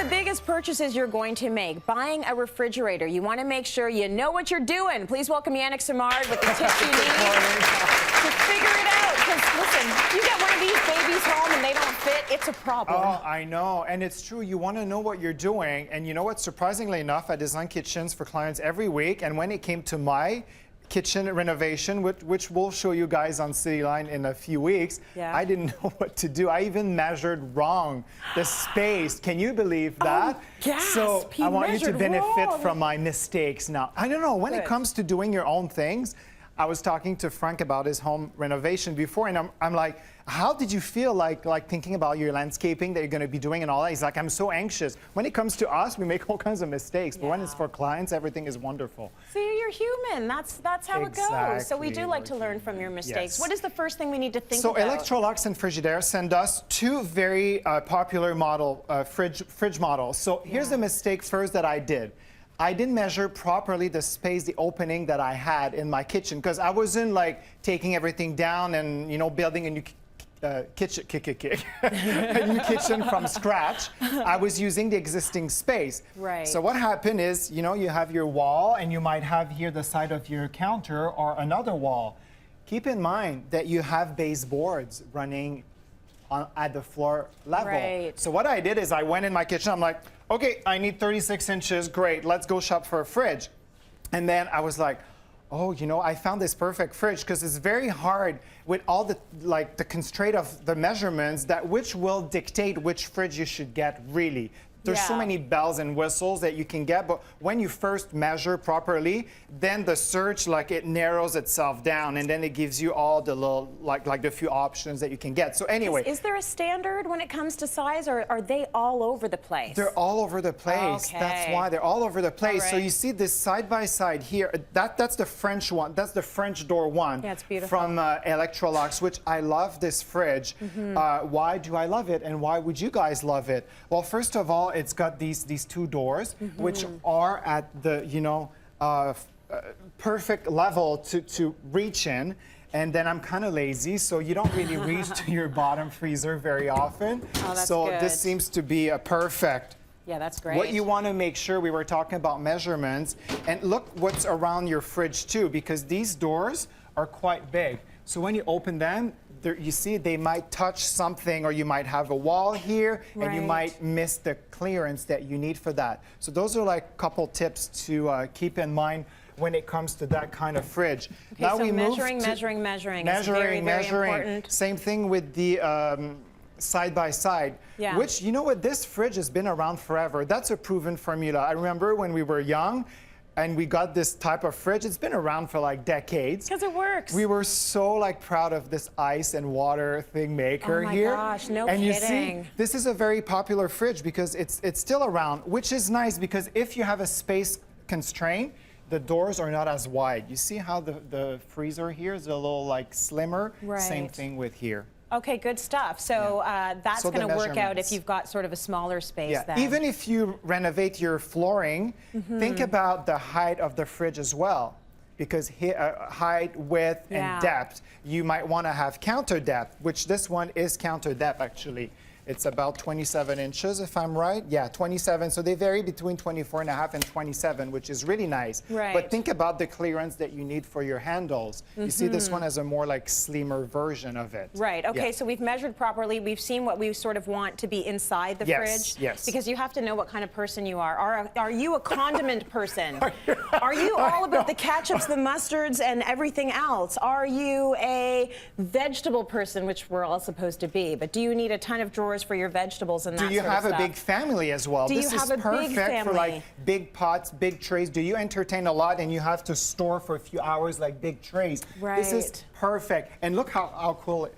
the biggest purchases you're going to make, buying a refrigerator, you want to make sure you know what you're doing. Please welcome Yanic Simard with the tips you need to figure it out. Because listen, you get one of these babies home and they don't fit, it's a problem. Oh, I know. And it's true. You want to know what you're doing. And you know what? Surprisingly enough, I design kitchens for clients every week. And when it came to my kitchen renovation, which we'll show you guys on Cityline in a few weeks, I didn't know what to do. I even measured wrong the space. Can you believe that? Oh, gasp. So I want you to benefit wrong. from my mistakes now. I don't know, when it comes to doing your own things, I was talking to Frank about his home renovation before, and I'm like, how did you feel like thinking about your landscaping that you're going to be doing and all that? He's like, I'm so anxious. When it comes to us, we make all kinds of mistakes, but when it's for clients, everything is wonderful. See, you're human. That's how it goes. So we do like to learn from your mistakes. What is the first thing we need to think about? So Electrolux and Frigidaire send us two very popular fridge models. So here's the mistake first that I did. I didn't measure properly the space, the opening that I had in my kitchen, because I wasn't like taking everything down and building a new kitchen a new kitchen from scratch. I was using the existing space. Right. So what happened is, you have your wall, and you might have here the side of your counter or another wall. Keep in mind that you have baseboards running at the floor level. Right. So what I did is I went in my kitchen. I'm like, okay, I need 36 inches. Great, let's go shop for a fridge. And then I was like, oh, I found this perfect fridge, because it's very hard with all the constraint of the measurements which will dictate which fridge you should get, really. There's so many bells and whistles that you can get, but when you first measure properly, then the search, it narrows itself down, and then it gives you all the little, the few options that you can get. So anyway. Is there a standard when it comes to size, or are they all over the place? They're all over the place. Okay. That's why they're all over the place. Right. So you see this side by side here. That's the French one. That's the French door one. Yeah, it's beautiful. From Electrolux, which I love this fridge. Why do I love it, and why would you guys love it? Well, first of all, it's got these two doors, which are at the perfect level to reach in. And then I'm kind of lazy, so you don't really reach to your bottom freezer very often. Oh, that's so good. this seems to be a perfect. Yeah, that's great. What you want to make sure, we were talking about measurements, and look what's around your fridge too, because these doors are quite big. So when you open them, you see they might touch something, or you might have a wall here, and you might miss the clearance that you need for that. So those are a couple tips to keep in mind when it comes to that kind of fridge. Okay, now so we measuring is very, very important. Same thing with the side by side, which, this fridge has been around forever. That's a proven formula. I remember when we were young, and we got this type of fridge. It's been around for decades. Because it works. We were so proud of this ice and water thing maker here. Oh my gosh, no kidding. You see, this is a very popular fridge because it's still around, which is nice, because if you have a space constraint, the doors are not as wide. You see how the freezer here is a little slimmer? Right. Same thing with here. Okay, good stuff. So that's going to work out if you've got sort of a smaller space then. Even if you renovate your flooring, think about the height of the fridge as well. Because height, width, and depth, you might want to have counter depth, which this one is counter depth actually. It's about 27 inches, if I'm right. Yeah, 27. So they vary between 24.5 and 27, which is really nice. Right. But think about the clearance that you need for your handles. You see this one has a more slimmer version of it. Right. Okay, so we've measured properly. We've seen what we sort of want to be inside the fridge. Yes. Because you have to know what kind of person you are. Are you a condiment person? Are you all about the ketchups, the mustards, and everything else? Are you a vegetable person, which we're all supposed to be? But do you need a ton of drawers for your vegetables and that sort of stuff? Do you have a big family as well? This is perfect for big pots, big trays. Do you entertain a lot and you have to store for a few hours big trays? Right. This is perfect. And look how cool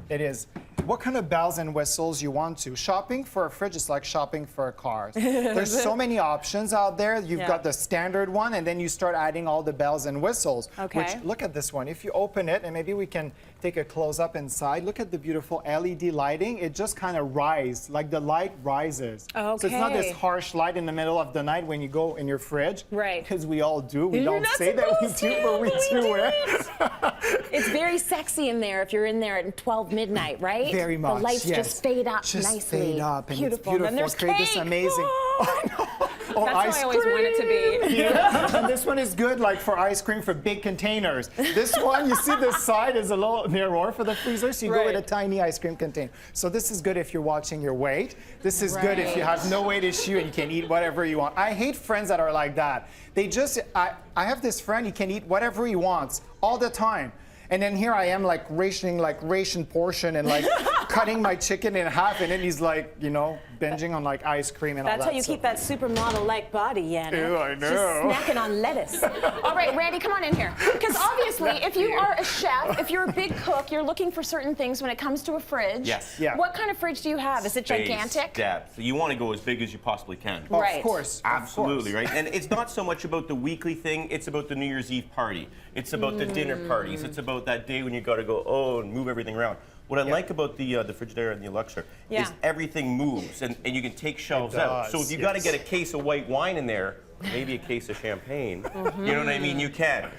it is. What kind of bells and whistles you want to. Shopping for a fridge is like shopping for a car. There's so many options out there. You've got the standard one, and then you start adding all the bells and whistles. Okay. Which, look at this one. If you open it, and maybe we can take a close-up inside, look at the beautiful LED lighting. It just kind of rises, the light rises. Okay. So it's not this harsh light in the middle of the night when you go in your fridge. Right. Because we all do. We don't say that we do, but we do it. It's very sexy in there if you're in there at 12 midnight, right? Very much. The lights yes. just fade up just nicely. Fade up, and beautiful. it's beautiful. And then there's Create cake. this amazing. I know. Oh, That's how ice I always want it to be. cream. Yeah. And this one is good, like for ice cream for big containers. This one, you see, this side is a little narrower for the freezer, so you go with a Right. tiny ice cream container. So this is good if you're watching your weight. This is good if you have no weight issue and you can eat whatever you want. I hate friends that are like that. They just, I have this friend, he can eat whatever he wants all the time. And then here I am like rationing, like ration portion and like cutting my chicken in half, and then he's like, you know, binging on like ice cream and all that. That's how you keep that supermodel-like body, Yanic. Ew, I know. Just snacking on lettuce. All right, Randy, come on in here. Because obviously, if you are a chef, if you're a big cook, you're looking for certain things when it comes to a fridge. Yes. Yeah. What kind of fridge do you have? Is it Space, gigantic? depth. You want to go as big as you possibly can. Right. Of course. Absolutely, right? And it's not so much about the weekly thing, it's about the New Year's Eve party. It's about the dinner parties. It's about that day when you got to go, and move everything around. What I like about the Frigidaire and the Luxor is everything moves, and you can take shelves out. So if you got to get a case of white wine in there, maybe a case of champagne, you know what I mean? You can.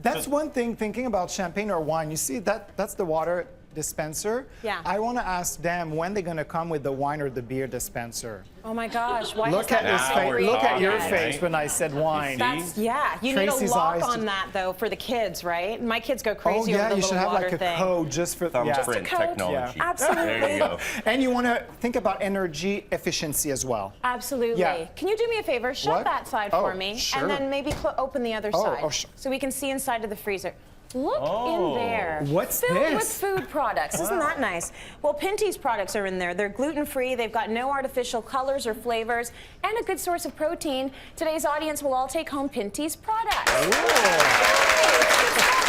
That's one thing, thinking about champagne or wine. You see, that's the water dispenser. Yeah. I want to ask them when they're going to come with the wine or the beer dispenser. Oh my gosh, why Look is at that his Now face. we're Look at your talking, face right? when I said wine. That's, yeah, you Tracy's need a lock eyes on just- that though for the kids, right? My kids go Oh crazy yeah, over the you should little have water like a thing. code just for Thumbprint code. technology. Yeah. Absolutely. There you go. And you want to think about energy efficiency as well. Absolutely. Yeah. Can you do me a favor? Shut What? that side Oh, for me, sure. and then maybe open the other Oh, side, oh, sure. so we can see inside of the freezer. Look in there. What's Filled with this? food products. Isn't that nice? Well, Pinty's products are in there. They're gluten-free. They've got no artificial colors or flavors, and a good source of protein. Today's audience will all take home Pinty's products. Ooh.